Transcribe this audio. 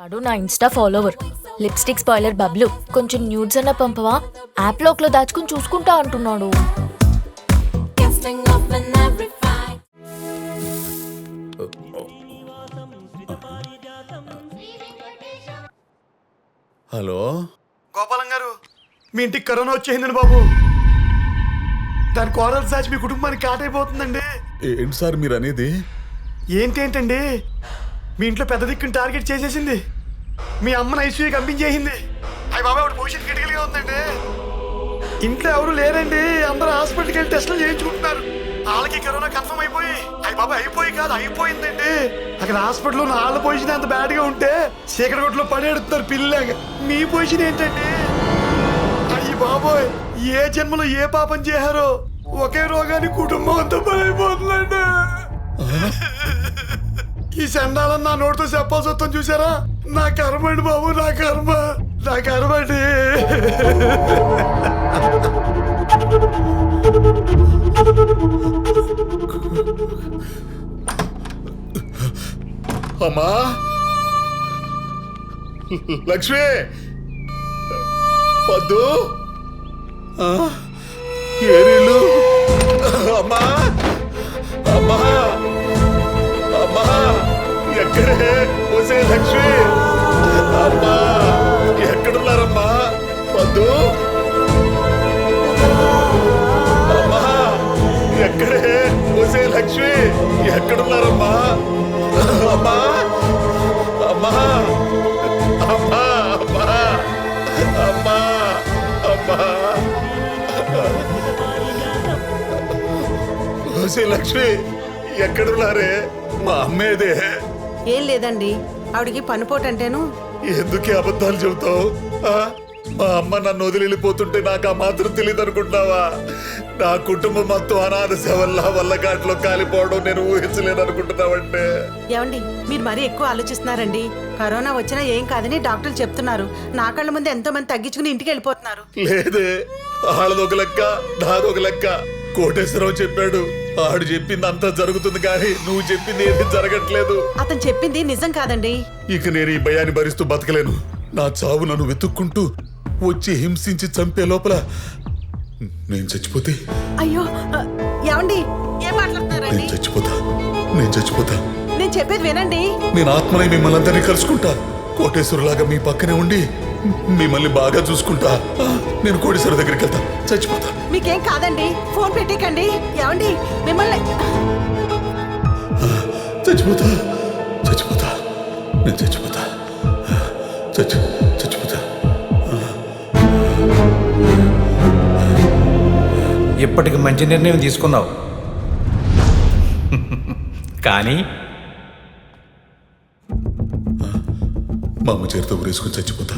వాడు నా Insta follower. Lipstick spoiler Bablu, కొంచెం న్యూడ్స్ అన్న పంపవా, యాప్ లోక్లో దాచుకుని చూసుకుంటా అంటున్నాడు. హలో గోపాలం గారు, మీ ఇంటికి కరోనా వచ్చేసిందండి బాబు. దాని కోరల్ సాచి మీ కుటుంబానికి కాటైపోతుందండి. ఏంటి సార్ మీరు అనేది? ఏంటండి, మీ ఇంట్లో పెద్ద దిక్కుని టార్గెట్ చేసేసింది. మీ అమ్మని ఐసీయూకి పంపించేసింది. అయ్యి బాబాయ్ ఆవిడ పొజిషన్ క్రిటికల్గా ఉందండి. ఇంట్లో ఎవరు లేరండి, అందరూ హాస్పిటల్కి వెళ్ళి టెస్టులు చేయించుకుంటున్నారు. వాళ్ళకి కరోనా కన్ఫర్మ్ అయిపోయి, అయ్యి బాబాయ్ అయిపోయి కాదు అయిపోయిందండి. అక్కడ హాస్పిటల్లో వాళ్ళ పొజిషన్ అంత బ్యాడ్గా ఉంటే చీకటిగొట్లో పడేడుతున్నారు పిల్లగా. మీ పొజిషన్ ఏంటండి? అయ్యి బాబోయ్, ఏ జన్మలో ఏ పాపం చేశారో ఒకే రోగాన్ని కుటుంబం అంతా పడైపోతుందండి. ఈ చండాలని నా నోటితో చెప్పాల్సి వస్తాను చూసారా? నా కర్మ అండి బాబు, నా కర్మ అండి. అమ్మా లక్ష్మి, వద్దు ఏరీలు. అమ్మా అమ్మా అమ్మా, ఎక్కడే వసే లక్ష్మి? అమ్మా ఎక్కడున్నారమ్మా? వద్దు. అమ్మా ఎక్కడే వసే లక్ష్మి? ఎక్కడున్నారమ్మా? అమ్మా అమ్మా అమ్మా అమ్మా అమ్మా అమ్మా వసే లక్ష్మి ఎక్కడున్నారే? మా అమ్మేదే. ఏం లేదండి, ఆవిడికి పనిపోటంటేను. ఎందుకే అబద్ధాలు చెబుతావు? మా అమ్మ నన్ను వదిలి వెళ్ళిపోతుంటే నాకు ఆ మాత్రం తెలియదు అనుకుంటున్నావా? నా కుటుంబం మొత్తం అనాథ వల్ల ఘాట్లో కాలిపోవడం నేను ఊహించలేను అనుకుంటున్నావంటే. ఏమండి, మీరు మరీ ఎక్కువ ఆలోచిస్తున్నారండి. కరోనా వచ్చినా ఏం కాదని డాక్టర్లు చెప్తున్నారు. నా కళ్ళ ముందు ఎంతో మంది తగ్గించుకుని ఇంటికి వెళ్ళిపోతున్నారు. లేదే, ఆళ్ళదొక లెక్క నాదొక లెక్క. కోటేశ్వరరావు చెప్పాడు, ఆడు చెప్పింది అంతా జరుగుతుంది కానీ నువ్వు చెప్పింది ఏది జరగట్లేదు. అతను చెప్పింది నిజం కాదండి. ఇక నేను ఈ భయాన్ని భరిస్తూ బతకలేను. నా చావు నన్ను వెతుక్కుంటూ వచ్చి హింసించి చంపే లోపల నేను చచ్చిపోతే. అయ్యో ఏమండి, ఏం మాట్లాడుతున్నారండి? నేను చచ్చిపోతా. నేను చెప్పేది వినండి. నేను ఆత్మని మిమ్మల్ని అందరినీ కలుసుకుంటా. కోటేశ్వరులాగా మీ పక్కనే ఉండి మిమ్మల్ని బాగా చూసుకుంటా. నేను కోటేశ్వర దగ్గరికి వెళ్తా. చచ్చిపోతా. మీకేం కాదండి, ఫోన్ పెట్టేకండి. ఏమండి, మిమ్మల్ని చచ్చిపోతా. నేను చచ్చిపోతా. ఇప్పటికి మంచి నిర్ణయం తీసుకున్నావు, కానీ మా అమ్మ చేతితో ఊరేసుకొని చచ్చిపోతా.